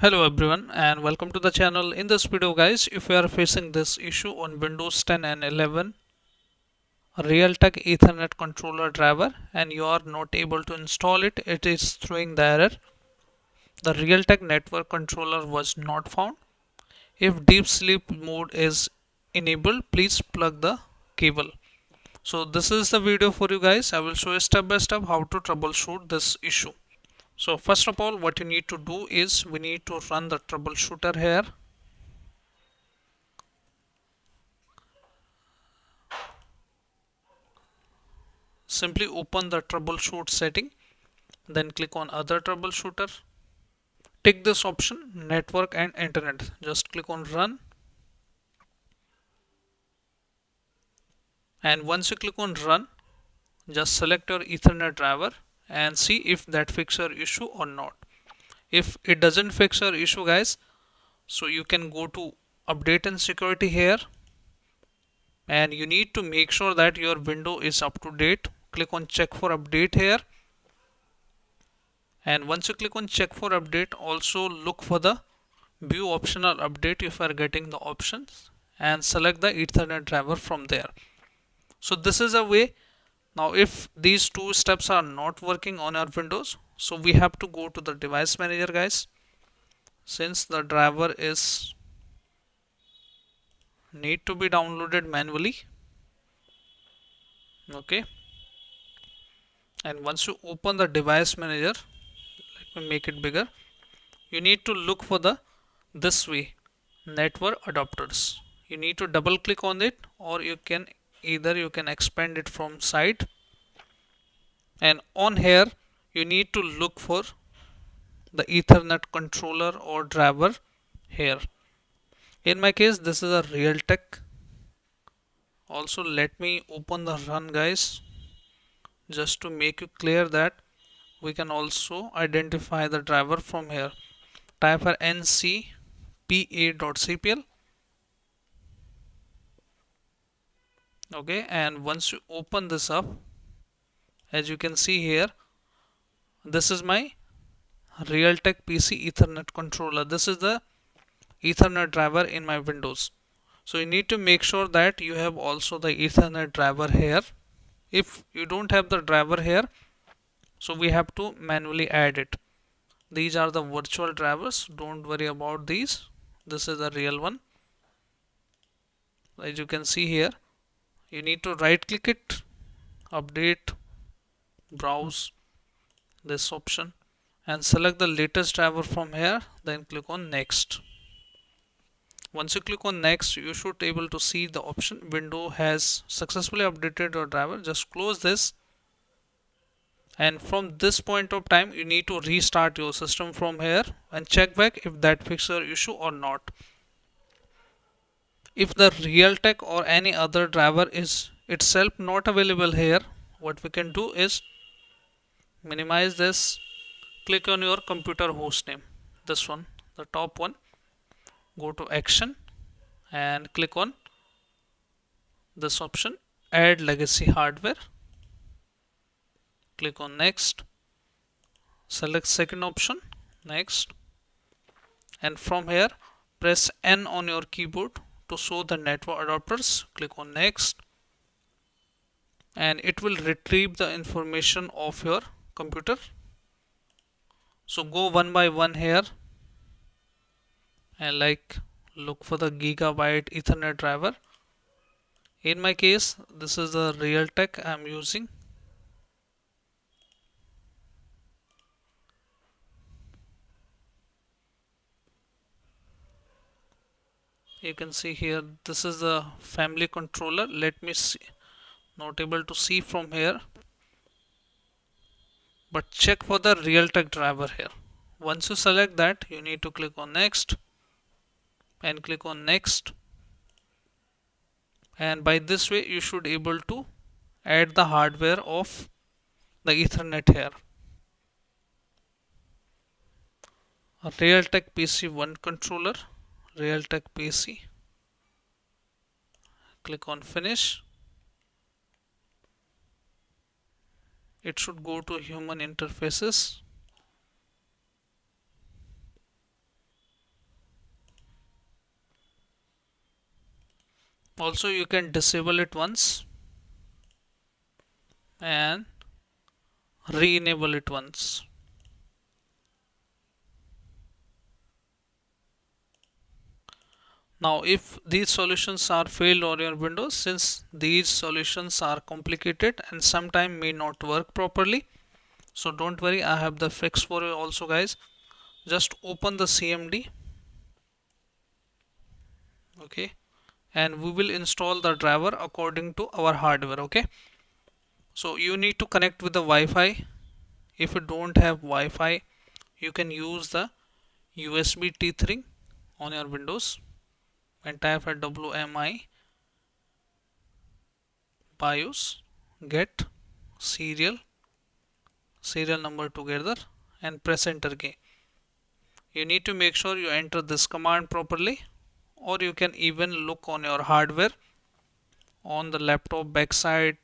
Hello everyone and welcome to the channel. In this video guys, if you are facing this issue on Windows 10 and 11 Realtek Ethernet controller driver and you are not able to install it, it is throwing the error. The Realtek network controller was not found. If deep sleep mode is enabled, please plug the cable. So this is the video for you guys. I will show you step by step how to troubleshoot this issue. So first of all, what you need to do is we need to run the troubleshooter here. Simply open the troubleshoot setting, then click on other troubleshooter. Tick this option network and internet. Just click on run, and once you click on run, just select your Ethernet driver and see if that fix your issue or not. If it doesn't fix your issue guys, so you can go to update and security here, and you need to make sure that your window is up to date. Click on check for update here, and once you click on check for update, also look for the view optional update if you are getting the options, and select the Ethernet driver from there. So this is a way. Now if these two steps are not working on our Windows, so we have to go to the device manager guys. Since the driver is need to be downloaded manually, okay, and once you open the device manager, let me make it bigger, you need to look for the this way network adapters. You need to double click on it, or you can expand it from side, and on here you need to look for the Ethernet controller or driver here. In my case this is a Realtek. Also let me open the run guys, just to make you clear that we can also identify the driver from here. Type for ncpa.cpl. Okay, and once you open this up, as you can see here, this is my Realtek PC Ethernet controller. This is the Ethernet driver in my Windows. So you need to make sure that you have also the Ethernet driver here. If you don't have the driver here, so we have to manually add it. These are the virtual drivers, don't worry about these. This is the real one. As you can see here, you need to right click it, update, browse, this option, and select the latest driver from here, then click on next. Once you click on next, you should be able to see the option window has successfully updated your driver. Just close this, and from this point of time you need to restart your system from here and check back if that fixes your issue or not. If the Realtek or any other driver is itself not available here, what we can do is minimize this, click on your computer hostname, this one, the top one, go to action and click on this option add legacy hardware. Click on next, select second option, next, and from here press N on your keyboard to show the network adapters. Click on next, and it will retrieve the information of your computer. So go one by one here and look for the gigabyte Ethernet driver. In my case this is the Realtek I am using. You can see here this is the family controller. Let me see, not able to see from here, but check for the Realtek driver here. Once you select that, you need to click on next and click on next, and by this way you should able to add the hardware of the Ethernet here. A Realtek PC1 controller, Realtek PC, click on finish. It should go to human interfaces. Also you can disable it once and re-enable it once. Now if these solutions are failed on your Windows, since these solutions are complicated and sometimes may not work properly, so don't worry, I have the fix for you also guys. Just open the CMD, okay, and we will install the driver according to our hardware, okay. So you need to connect with the Wi-Fi. If you don't have Wi-Fi, you can use the USB T3 on your Windows and type at WMI BIOS get serial number together and press enter key. You need to make sure you enter this command properly, or you can even look on your hardware on the laptop backside,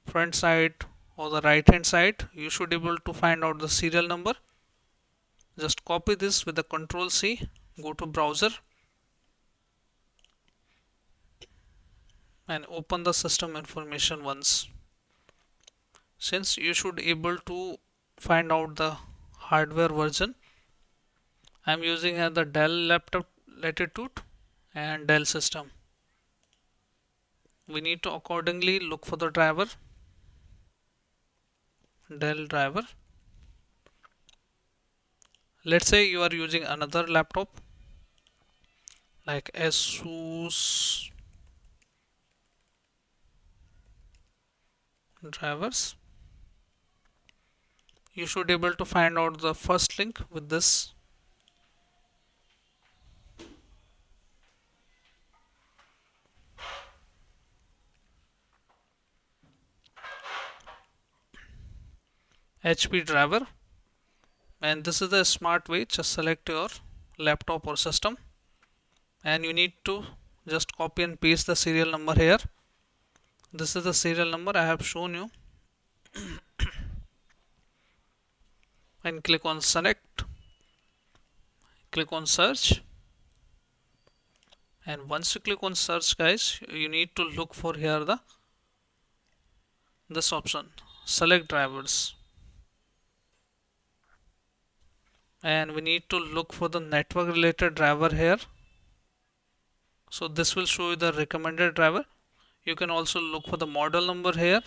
front side, or the right hand side. You should be able to find out the serial number. Just copy this with the Control C, go to browser and open the system information once. Since you should able to find out the hardware version, I'm using the Dell laptop Latitude and Dell system. We need to accordingly look for the driver, Dell driver. Let's say you are using another laptop like Asus drivers. You should be able to find out the first link with this HP driver, and this is the smart way. Just select your laptop or system and you need to just copy and paste the serial number here. This is the serial number I have shown you, and click on select, click on search, and once you click on search guys, you need to look for here the this option, select drivers, and we need to look for the network related driver here. So this will show you the recommended driver. You can also look for the model number here,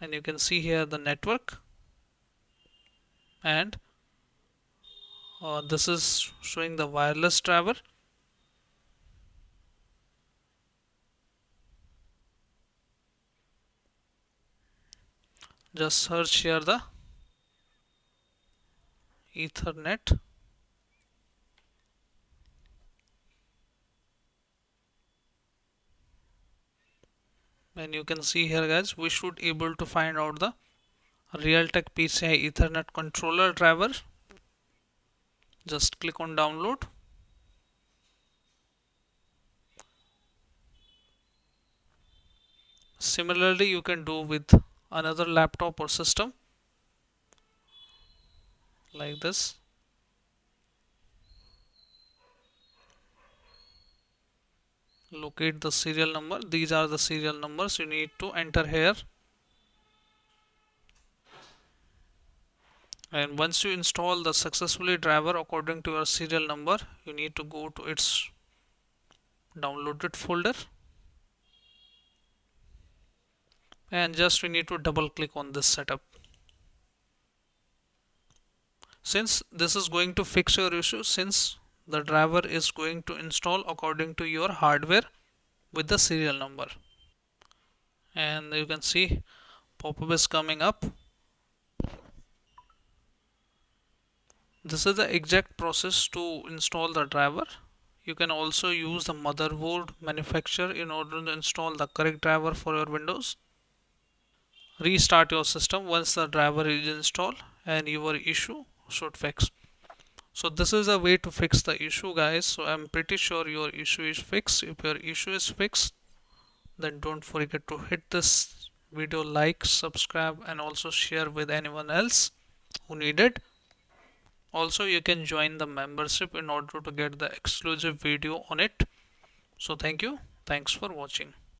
and you can see here the network, and this is showing the wireless driver. Just search here the Ethernet, and you can see here guys, we should able to find out the Realtek PCI Ethernet controller driver. Just click on download. Similarly you can do with another laptop or system like this. Locate the serial number. These are the serial numbers you need to enter here, and once you install the successfully driver according to your serial number, you need to go to its downloaded folder, and just we need to double click on this setup. Since this is going to fix your issue, since the driver is going to install according to your hardware with the serial number, and you can see pop-up is coming up. This is the exact process to install the driver. You can also use the motherboard manufacturer in order to install the correct driver for your Windows. Restart your system once the driver is installed and your issue should fix. So this is a way to fix the issue guys. So I'm pretty sure your issue is fixed. If your issue is fixed, then don't forget to hit this video like, subscribe, and also share with anyone else who need it. Also you can join the membership in order to get the exclusive video on it. So thank you. Thanks for watching.